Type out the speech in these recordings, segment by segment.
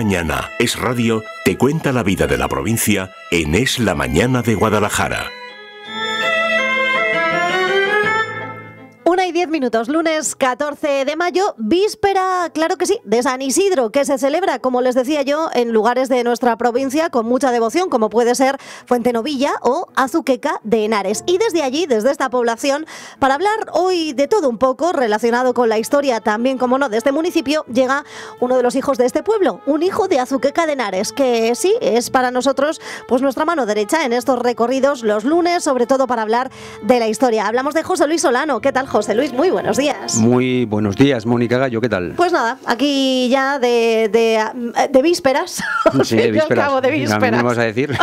mañana, Es Radio te cuenta la vida de la provincia en Es la Mañana de Guadalajara. 1:10, lunes 14 de mayo, víspera, claro que sí, de San Isidro, que se celebra, como les decía yo, en lugares de nuestra provincia con mucha devoción, como puede ser Fuentenovilla o Azuqueca de Henares. Y desde allí, desde esta población, para hablar hoy de todo un poco relacionado con la historia también, como no, de este municipio, llega uno de los hijos de este pueblo, un hijo de Azuqueca de Henares, que sí, es para nosotros pues nuestra mano derecha en estos recorridos los lunes, sobre todo para hablar de la historia. Hablamos de José Luis Solano. ¿Qué tal, José Luis? Muy buenos días. Muy buenos días, Mónica Gallo, ¿qué tal? Pues nada, aquí ya de vísperas. Sí, de vísperas. Acabo de vísperas. Vamos a decir.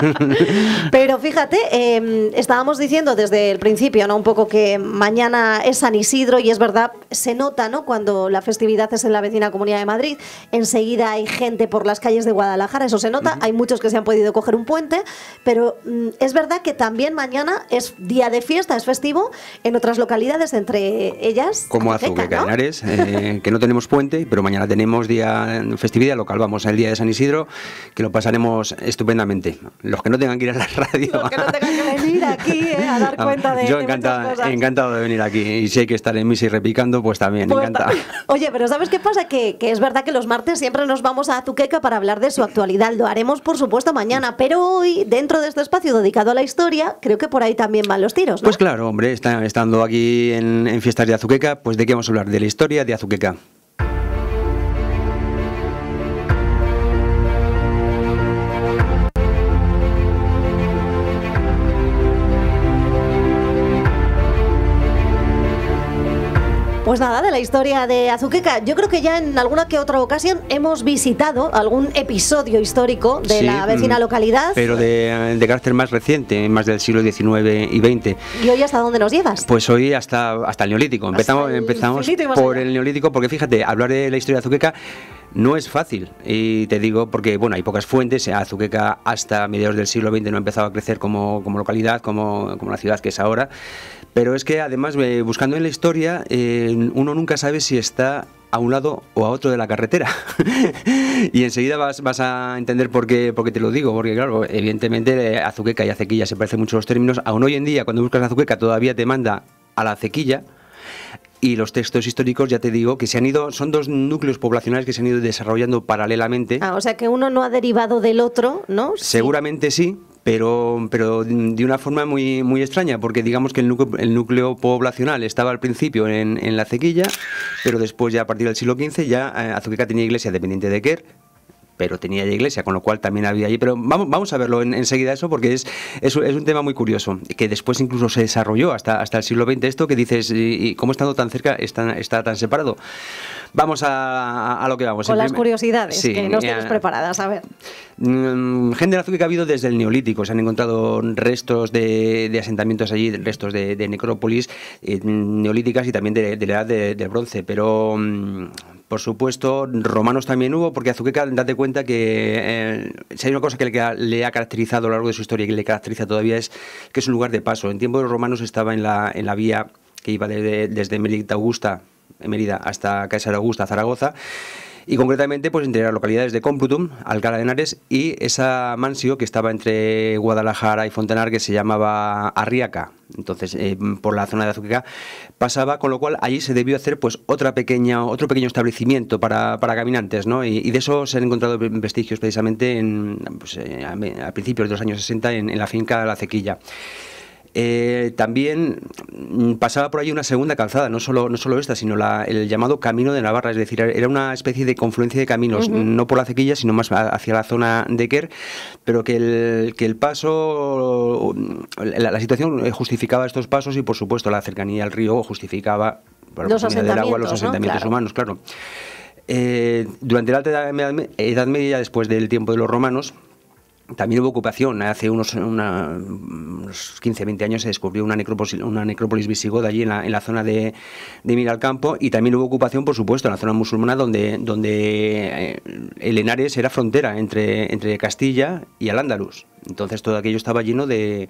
Pero fíjate, estábamos diciendo desde el principio, ¿no? Un poco que mañana es San Isidro y es verdad, se nota, ¿no? Cuando la festividad es en la vecina Comunidad de Madrid, enseguida hay gente por las calles de Guadalajara, eso se nota. Hay muchos que se han podido coger un puente, pero es verdad que también mañana es día de fiesta, es festivo en otras localidades, entre ellas como Azuqueca de Henares, que no tenemos puente, pero mañana tenemos día festividad local. Vamos al día de San Isidro, que lo pasaremos estupendamente. Los que no tengan que ir a la radio, los que no tengan que venir aquí a dar cuenta de yo encantado de venir aquí, y si hay que estar en misa y repicando, pues también, pues encantado. Oye, pero ¿sabes qué pasa? Que es verdad que los martes siempre nos vamos a Azuqueca para hablar de su actualidad. Lo haremos, por supuesto, mañana, pero hoy, dentro de este espacio dedicado a la historia, creo que por ahí también van los tiros, ¿no? Pues claro, hombre, estando aquí en fiestas de Azuqueca, pues ¿de qué vamos a hablar? De la historia de Azuqueca. Pues nada, de la historia de Azuqueca. Yo creo que ya en alguna que otra ocasión hemos visitado algún episodio histórico de la vecina localidad. Pero de carácter más reciente, más del siglo XIX y XX. ¿Y hoy hasta dónde nos llevas? Pues hoy hasta el Neolítico. Empezamos por el Neolítico, porque fíjate, hablar de la historia de Azuqueca no es fácil, y te digo porque bueno, hay pocas fuentes. Azuqueca hasta mediados del siglo XX no ha empezado a crecer como localidad, como la ciudad que es ahora. Pero es que además, buscando en la historia, uno nunca sabe si está a un lado o a otro de la carretera. Y enseguida vas a entender por qué te lo digo, porque claro, evidentemente Azuqueca y Acequilla se parecen mucho los términos. Aún hoy en día, cuando buscas Azuqueca, todavía te manda a la Acequilla. Y los textos históricos, ya te digo, que son dos núcleos poblacionales que se han ido desarrollando paralelamente. O sea que uno no ha derivado del otro, ¿no? Seguramente sí, pero de una forma muy, muy extraña, porque digamos que el núcleo poblacional estaba al principio en la Acequilla, pero después, ya a partir del siglo XV, ya Azuqueca tenía iglesia dependiente de Quer, pero tenía ya iglesia, con lo cual también había allí. Pero vamos a verlo enseguida eso, porque es un tema muy curioso, que después incluso se desarrolló hasta el siglo XX, esto que dices, y cómo estando tan cerca está tan separado. Vamos a lo que vamos. Con las curiosidades que nos tienes preparadas, a ver. Gente de Azuqueca ha habido desde el Neolítico. Se han encontrado restos de asentamientos allí, restos de necrópolis neolíticas y también de la edad del bronce, pero por supuesto romanos también hubo, porque Azuqueca, date cuenta que si hay una cosa que le ha caracterizado a lo largo de su historia y que le caracteriza todavía, es que es un lugar de paso. En tiempos de los romanos estaba en la vía que iba desde Mérida hasta César Augusta, Zaragoza, y concretamente pues entre las localidades de Complutum, Alcalá de Henares, y esa mansio que estaba entre Guadalajara y Fontenar, que se llamaba Arriaca. Entonces, por la zona de Azuqueca pasaba, con lo cual allí se debió hacer pues otro pequeño establecimiento para caminantes, ¿no? Y de eso se han encontrado vestigios precisamente a principios de los años 60 en la finca La Acequilla. También pasaba por allí una segunda calzada, no solo esta, sino el llamado Camino de Navarra, es decir, era una especie de confluencia de caminos, no por la Acequilla, sino más hacia la zona de Quer, pero que el paso, la situación justificaba estos pasos, y por supuesto la cercanía al río justificaba por la proximidad del agua, los asentamientos, ¿no? Humanos, claro. Durante la Alta Edad Media, después del tiempo de los romanos, también hubo ocupación. Hace unos 15-20 años se descubrió una necrópolis visigoda allí en la zona de Miralcampo, y también hubo ocupación, por supuesto, en la zona musulmana, donde el Henares era frontera entre Castilla y Al-Ándalus. Entonces todo aquello estaba lleno de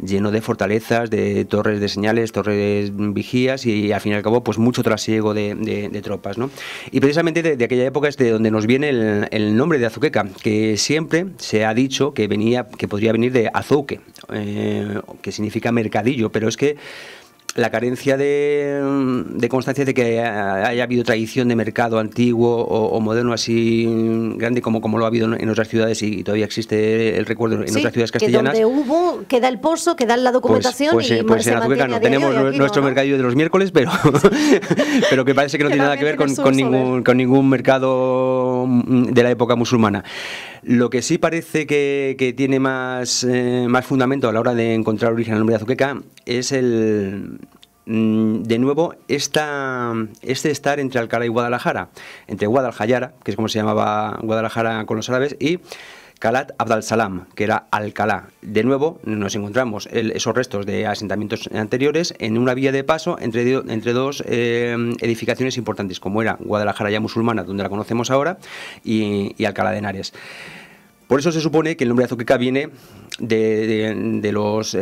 lleno de fortalezas, de torres de señales, torres vigías y al fin y al cabo pues mucho trasiego de tropas, ¿no? Y precisamente de aquella época es de donde nos viene el nombre de Azuqueca, que siempre se ha dicho que podría venir de azuque, que significa mercadillo, pero es que la carencia de constancia de que haya habido tradición de mercado antiguo o moderno así grande como lo ha habido en otras ciudades y todavía existe el recuerdo en otras ciudades castellanas. Que donde hubo, queda el pozo, queda la documentación pues en Azuqueca no tenemos nuestro mercadillo de los miércoles, pero que parece que no tiene nada que ver con ningún mercado de la época musulmana. Lo que sí parece que tiene más fundamento a la hora de encontrar origen al nombre de Azuqueca es de nuevo este estar entre Alcalá y Guadalajara, entre Guadalajara, que es como se llamaba Guadalajara con los árabes, y Calat Abd Salam, que era Alcalá. De nuevo nos encontramos esos restos de asentamientos anteriores en una vía de paso entre dos edificaciones importantes, como era Guadalajara ya musulmana, donde la conocemos ahora, y Alcalá de Henares. Por eso se supone que el nombre de Azuqueca viene de los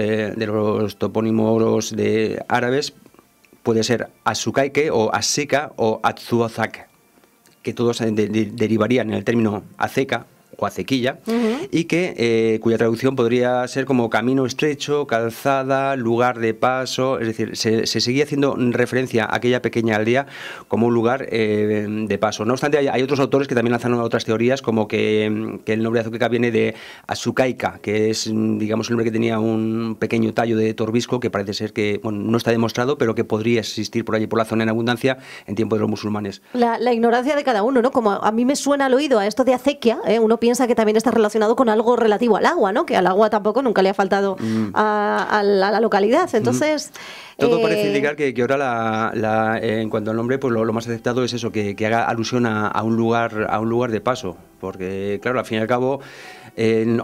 topónimos de árabes, puede ser Azucaike o Asica o Atzuazak, que todos derivarían en el término aceca o acequilla, y cuya traducción podría ser como camino estrecho, calzada, lugar de paso. Es decir, se seguía haciendo referencia a aquella pequeña aldea como un lugar de paso. No obstante, hay otros autores que también lanzaron otras teorías, como que el nombre de Azuqueca viene de Azucaica, que es, digamos, el nombre que tenía un pequeño tallo de torbisco, que parece ser que, bueno, no está demostrado, pero que podría existir por allí, por la zona, en abundancia en tiempos de los musulmanes. La ignorancia de cada uno, ¿no? Como a mí me suena al oído a esto de acequia, uno piensa que también está relacionado con algo relativo al agua, ¿no? Que al agua tampoco nunca le ha faltado a la localidad. Entonces... Todo parece indicar que ahora en cuanto al nombre, pues lo más aceptado es eso, que haga alusión a un lugar de paso. Porque, claro, al fin y al cabo,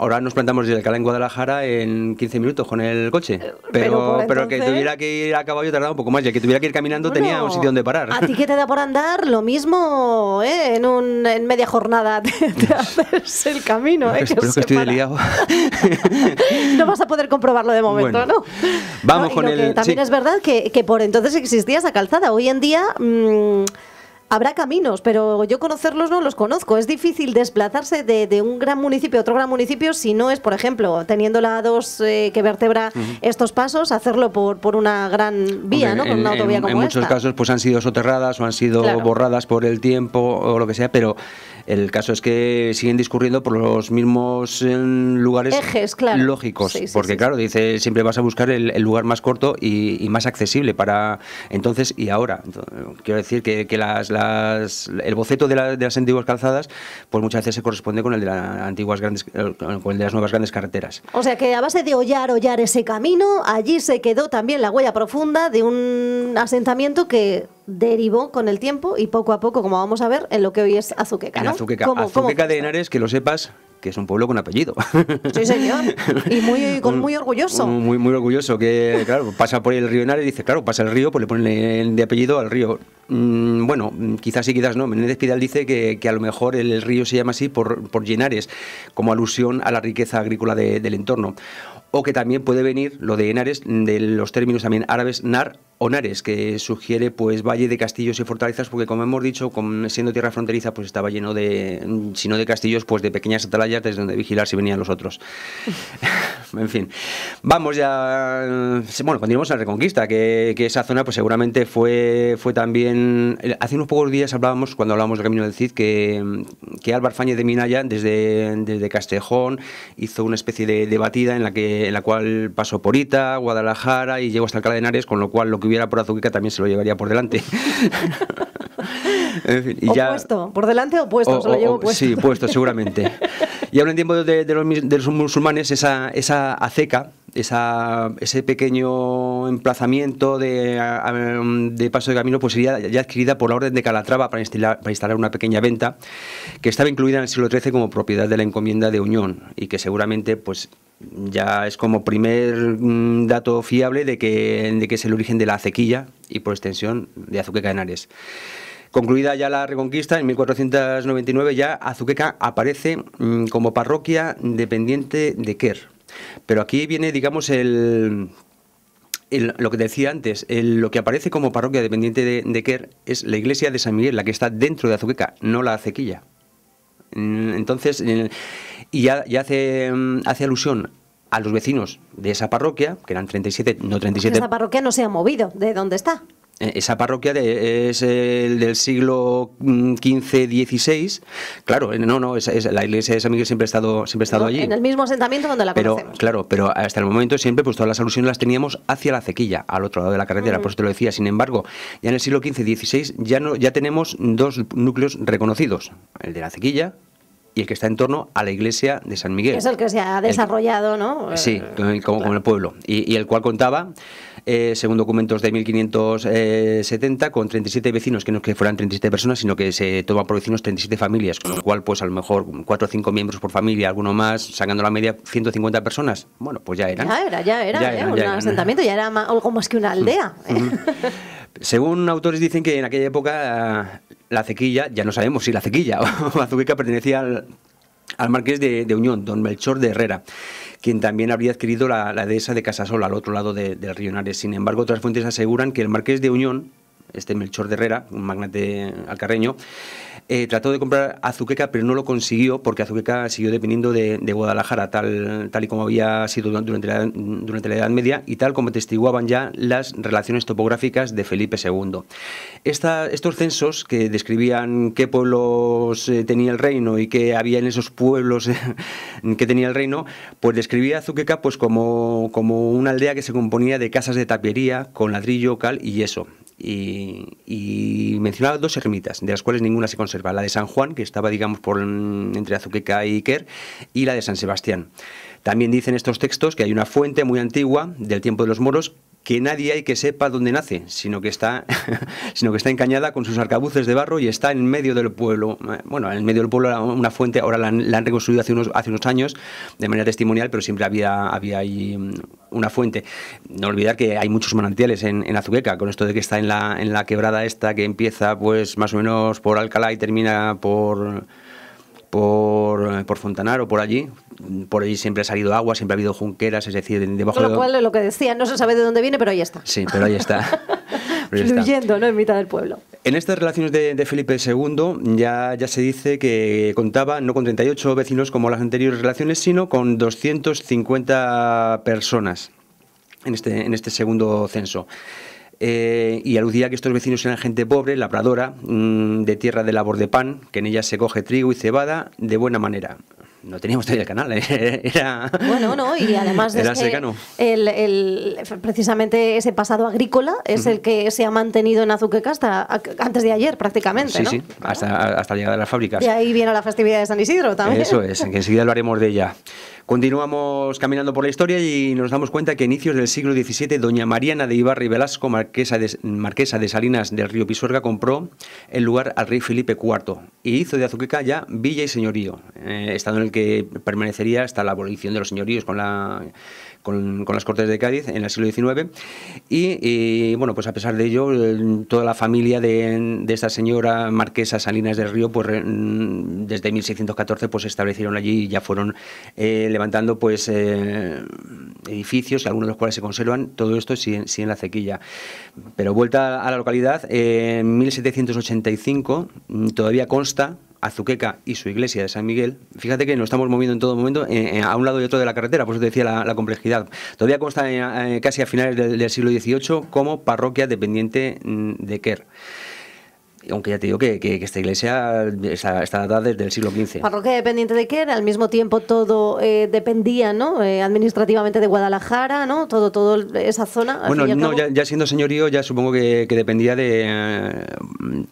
ahora nos plantamos desde Alcalá en Guadalajara en 15 minutos con el coche. Pero entonces... que tuviera que ir a caballo tardaba un poco más, ya que tuviera que ir caminando tenía un sitio donde parar. A ti que te da por andar, lo mismo, en media jornada te haces el camino. Espero que estoy liado. No vas a poder comprobarlo de momento, bueno, ¿no? Vamos con el... También es verdad que por entonces existía esa calzada. Hoy en día... habrá caminos, pero yo conocerlos no los conozco. Es difícil desplazarse de un gran municipio a otro gran municipio si no es, por ejemplo, teniendo la A2 que vertebra estos pasos, hacerlo por una gran vía, ¿no? Con una autovía como esta. En muchos casos pues han sido soterradas o han sido borradas por el tiempo o lo que sea, pero el caso es que siguen discurriendo por los mismos lugares lógicos, porque claro, dice, siempre vas a buscar el lugar más corto y más accesible para entonces y ahora. Quiero decir que el boceto de las antiguas calzadas pues muchas veces se corresponde con el de las nuevas grandes carreteras. O sea que a base de hollar ese camino, allí se quedó también la huella profunda de un asentamiento que derivó con el tiempo y poco a poco, como vamos a ver, en lo que hoy es Azuqueca, ¿no? Azuqueca de Henares, que lo sepas, que es un pueblo con apellido. Sí, señor. Y muy orgulloso. Muy orgulloso, que claro, pasa por el río Henares y dice, claro, pasa el río, pues le ponen de apellido al río. Bueno, quizás sí, quizás no. Menéndez Pidal dice que a lo mejor el río se llama así por Henares, como alusión a la riqueza agrícola del entorno. O que también puede venir lo de Henares de los términos también árabes nar o nares, que sugiere pues valle de castillos y fortalezas, porque como hemos dicho, siendo tierra fronteriza, pues estaba lleno de, si no de castillos, pues de pequeñas atalayas desde donde vigilar si venían los otros. En fin, vamos ya, bueno, continuamos en la Reconquista, que esa zona pues seguramente fue también, hace unos pocos días cuando hablábamos del Camino del Cid, que Álvar Fáñez de Minaya desde Castejón hizo una especie de batida en la cual pasó por Ita, Guadalajara y llegó hasta Alcalá de Henares, con lo cual lo que hubiera por Azuqueca también se lo llevaría por delante. En fin, y opuesto, por delante o puesto, se lo llevo puesto. Sí, puesto, seguramente. Y ahora en tiempo de los musulmanes, esa aceca, ese pequeño emplazamiento de paso de camino, pues sería ya adquirida por la Orden de Calatrava para instalar una pequeña venta que estaba incluida en el siglo XIII como propiedad de la encomienda de Uñón y que seguramente pues ya es como primer dato fiable de que es el origen de la acequilla y por extensión de Azuqueca de Henares. Concluida ya la Reconquista, en 1499 ya Azuqueca aparece como parroquia dependiente de Quer. Pero aquí viene, digamos, lo que decía antes, lo que aparece como parroquia dependiente de Quer es la iglesia de San Miguel, la que está dentro de Azuqueca, no la Acequilla. Entonces, y ya hace alusión a los vecinos de esa parroquia, que eran 37, no 37. Esa parroquia no se ha movido de dónde está. Esa parroquia es del siglo XV-XVI. Claro, la iglesia de San Miguel siempre ha estado allí. En el mismo asentamiento donde la conocemos. Claro, pero hasta el momento siempre pues todas las alusiones las teníamos hacia la Acequilla, al otro lado de la carretera, por eso te lo decía. Sin embargo, ya en el siglo XV-XVI ya tenemos dos núcleos reconocidos, el de la Acequilla y el que está en torno a la iglesia de San Miguel. Es el que se ha desarrollado, ¿no? Sí, como el pueblo. Y el cual contaba, según documentos de 1570, con 37 vecinos, que no es que fueran 37 personas, sino que se toman por vecinos 37 familias, con lo cual, pues a lo mejor 4 o 5 miembros por familia, alguno más, sacando la media 150 personas. Bueno, pues ya eran. Ya era un asentamiento, ya era algo más que una aldea. Según autores dicen que en aquella época la Acequilla, ya no sabemos si la Acequilla o Azuqueca pertenecía al marqués de Uñón, don Melchor de Herrera, quien también habría adquirido la dehesa de Casasola, al otro lado del río Henares. Sin embargo, otras fuentes aseguran que el marqués de Uñón, este Melchor de Herrera, un magnate alcarreño, trató de comprar Azuqueca, pero no lo consiguió porque Azuqueca siguió dependiendo de Guadalajara, tal y como había sido durante la Edad Media y tal como testiguaban ya las relaciones topográficas de Felipe II. Estos censos que describían qué pueblos tenía el reino y qué había en esos pueblos que tenía el reino, pues describía Azuqueca pues como una aldea que se componía de casas de tapicería con ladrillo, cal y yeso. Y mencionaba 2 ermitas, de las cuales ninguna se conserva, la de San Juan, que estaba, digamos, entre Azuqueca y Quer, y la de San Sebastián. También dicen estos textos que hay una fuente muy antigua, del tiempo de los moros, que nadie hay que sepa dónde nace, sino que está encañada con sus arcabuces de barro y está en medio del pueblo. Bueno, en medio del pueblo era una fuente, ahora la han reconstruido hace unos años de manera testimonial, pero siempre había ahí una fuente. No olvidar que hay muchos manantiales en Azuqueca, con esto de que está en la quebrada esta que empieza pues más o menos por Alcalá y termina por Fontanar o por allí siempre ha salido agua, siempre ha habido junqueras, es decir, debajo de... Con lo cual, lo que decía, no se sabe de dónde viene, pero ahí está. Sí, pero ahí está. Fluyendo, ¿no?, en mitad del pueblo. En estas relaciones de Felipe II ya se dice que contaba no con 38 vecinos como las anteriores relaciones, sino con 250 personas en este segundo censo. Y aludía que estos vecinos eran gente pobre, labradora, de tierra de labor de pan, que en ella se coge trigo y cebada de buena manera. No teníamos todavía el canal, era... Bueno, no, y además era secano. Precisamente ese pasado agrícola es el que se ha mantenido en Azuqueca hasta antes de ayer prácticamente, sí, ¿no? Sí, hasta llegar a las fábricas. Y ahí viene la festividad de San Isidro también. Eso es, que enseguida hablaremos de ella. Continuamos caminando por la historia y nos damos cuenta que a inicios del siglo XVII doña Mariana de Ibarra y Velasco, marquesa de Salinas del río Pisuerga, compró el lugar al rey Felipe IV y hizo de Azuqueca ya villa y señorío, estado en el que permanecería hasta la abolición de los señoríos con las Cortes de Cádiz en el siglo XIX y bueno, pues a pesar de ello toda la familia de esta señora marquesa Salinas del Río pues desde 1614 pues se establecieron allí y ya fueron levantando pues edificios, algunos de los cuales se conservan, todo esto sí en la Acequilla. Pero vuelta a la localidad, en 1785 todavía consta Azuqueca y su iglesia de San Miguel. Fíjate que nos estamos moviendo en todo momento a un lado y otro de la carretera, por eso te decía la complejidad. Todavía consta casi a finales del siglo XVIII como parroquia dependiente de Quer. Aunque ya te digo que esta iglesia está datada desde el siglo XV. Parroquia dependiente de Quer, al mismo tiempo todo dependía, ¿no?, administrativamente de Guadalajara, ¿no? Todo esa zona. Bueno, no, ya siendo señorío, ya supongo que dependía de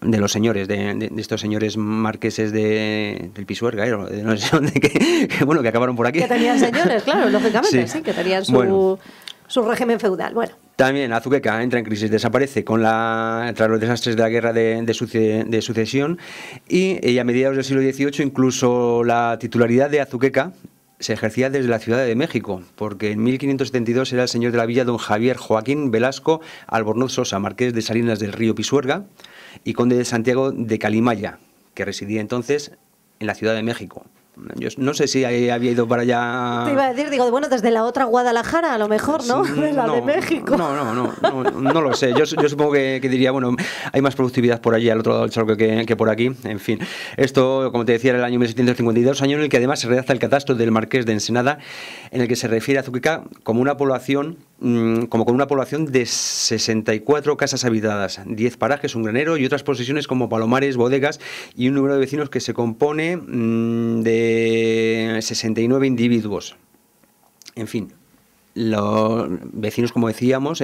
los señores, de estos señores marqueses del Pisuerga, no sé dónde, que acabaron por aquí. Que tenían señores, claro, lógicamente, sí que tenían su régimen feudal. Bueno. También Azuqueca entra en crisis, desaparece tras los desastres de la guerra de sucesión y a mediados del siglo XVIII incluso la titularidad de Azuqueca se ejercía desde la Ciudad de México, porque en 1572 era el señor de la villa don Javier Joaquín Velasco Albornoz Sosa, marqués de Salinas del Río Pisuerga y conde de Santiago de Calimaya, que residía entonces en la Ciudad de México. Yo no sé si había ido para allá. Te iba a decir, digo, bueno, desde la otra Guadalajara, a lo mejor, ¿no? De la de México. No lo sé. Yo supongo que diría, bueno, hay más productividad por allí, al otro lado del charco, que por aquí. En fin, esto, como te decía, era el año 1752, año en el que además se redacta el catastro del Marqués de Ensenada, en el que se refiere a Azuqueca como una población, como con una población de 64 casas habitadas, 10 parajes, un granero y otras posesiones como palomares, bodegas y un número de vecinos que se compone de 69 individuos. En fin, los vecinos, como decíamos,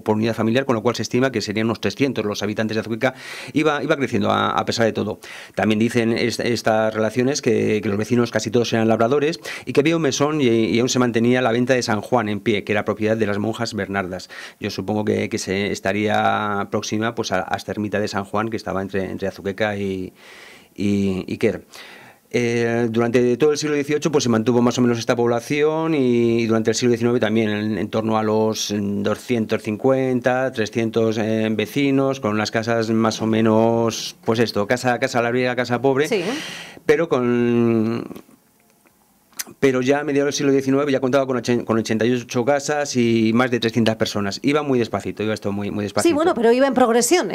por unidad familiar, con lo cual se estima que serían unos 300 los habitantes de Azuqueca. Iba creciendo a pesar de todo. También dicen estas relaciones que los vecinos casi todos eran labradores y que había un mesón y aún se mantenía la venta de San Juan en pie, que era propiedad de las monjas Bernardas. Yo supongo que se estaría próxima pues a esta ermita de San Juan que estaba entre Azuqueca y Quer. Durante todo el siglo XVIII pues se mantuvo más o menos esta población y durante el siglo XIX también en torno a los 250, 300 vecinos, con unas casas más o menos, pues esto, casa labriega, casa pobre, sí. Pero ya a mediados del siglo XIX ya contaba con 88 casas y más de 300 personas. Iba muy despacito, iba esto muy despacito. Sí, bueno, pero iba en progresión,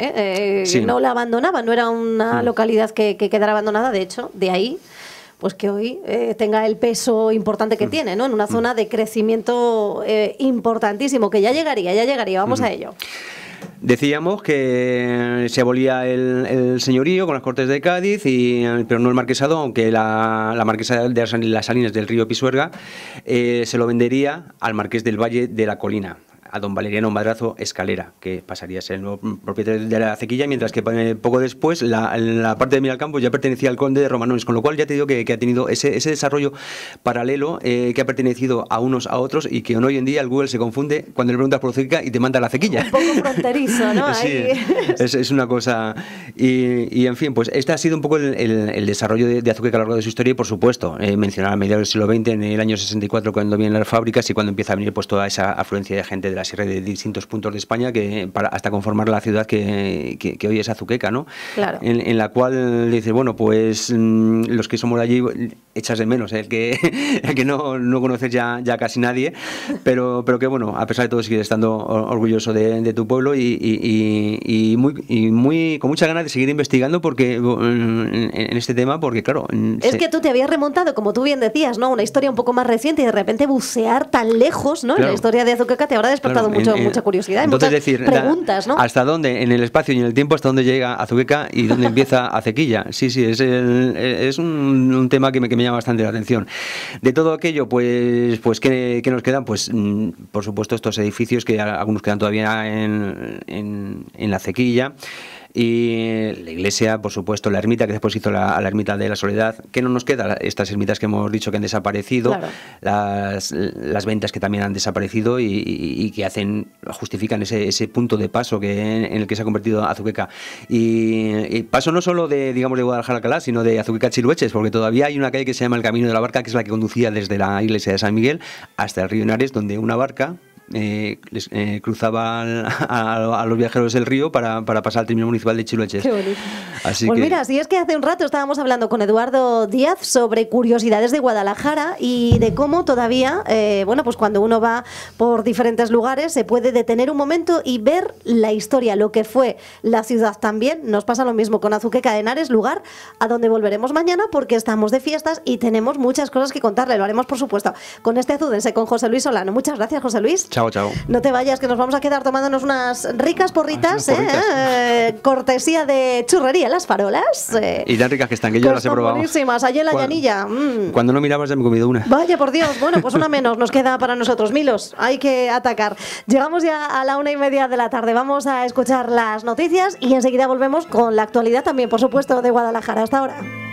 sí. No la abandonaba, no era una localidad que quedara abandonada, de hecho, de ahí pues que hoy tenga el peso importante que tiene, ¿no? En una zona de crecimiento importantísimo, que ya llegaría, vamos a ello. Decíamos que se abolía el señorío con las Cortes de Cádiz, pero no el marquesado, aunque la marquesa de las Salinas del río Pisuerga se lo vendería al marqués del Valle de la Colina, a don Valeriano Madrazo Escalera, que pasaría a ser el nuevo propietario de la acequilla, mientras que poco después la parte de Miralcampo ya pertenecía al conde de Romanones, con lo cual ya te digo que ha tenido ese desarrollo paralelo que ha pertenecido a unos a otros y que hoy en día el Google se confunde cuando le preguntas por Azuqueca y te manda la acequilla. Un poco fronterizo, ¿no? Sí, es una cosa... Y en fin, pues este ha sido un poco el desarrollo de Azuqueca a lo largo de su historia y, por supuesto, mencionar a mediados del siglo XX, en el año 64, cuando vienen las fábricas y cuando empieza a venir pues toda esa afluencia de gente de la sierra de distintos puntos de España hasta conformar la ciudad que hoy es Azuqueca, ¿no? Claro. En la cual dices, bueno, pues los que somos de allí echas de menos, el que no conoces ya casi nadie, pero que bueno, a pesar de todo sigues estando orgulloso de tu pueblo y con muchas ganas de seguir investigando porque en este tema, porque claro... Es que tú te habías remontado, como tú bien decías, ¿no? Una historia un poco más reciente y de repente bucear tan lejos, ¿no? Claro. En la historia de Azuqueca te habrá despertado mucha curiosidad y entonces muchas preguntas, ¿no? ¿Hasta dónde, en el espacio y en el tiempo, hasta dónde llega Azuqueca y dónde empieza Acequilla? Sí, es un tema que me llama bastante la atención. De todo aquello, pues ¿qué nos quedan? Pues, por supuesto, estos edificios que algunos quedan todavía en la Acequilla. Y la iglesia, por supuesto, la ermita que después hizo la ermita de la Soledad. ¿Qué no nos queda? Estas ermitas que hemos dicho que han desaparecido, claro. Las ventas que también han desaparecido y que justifican ese punto de paso en el que se ha convertido Azuqueca. Y paso no solo de Guadalajara a Alcalá, sino de Azuqueca a Chilueches, porque todavía hay una calle que se llama el Camino de la Barca, que es la que conducía desde la iglesia de San Miguel hasta el río Henares, donde una barca cruzaba a los viajeros del río para pasar al término municipal de Chilueches. Qué bonito. Pues mira, si es que hace un rato estábamos hablando con Eduardo Díaz sobre curiosidades de Guadalajara y de cómo todavía, pues cuando uno va por diferentes lugares se puede detener un momento y ver la historia, lo que fue la ciudad también. Nos pasa lo mismo con Azuqueca de Henares, lugar a donde volveremos mañana porque estamos de fiestas y tenemos muchas cosas que contarle. Lo haremos, por supuesto, con este Azudense, con José Luis Solano. Muchas gracias, José Luis. Chao. No te vayas, que nos vamos a quedar tomándonos unas ricas porritas, cortesía de Churrería Las Farolas. Y tan ricas que están, que yo las he probado. Buenísimas, allí en la llanilla. Cuando no mirabas ya me he comido una. Vaya, por Dios. Bueno, pues una menos nos queda para nosotros. Milos, hay que atacar. Llegamos ya a la 1:30 de la tarde. Vamos a escuchar las noticias y enseguida volvemos con la actualidad también, por supuesto, de Guadalajara. Hasta ahora.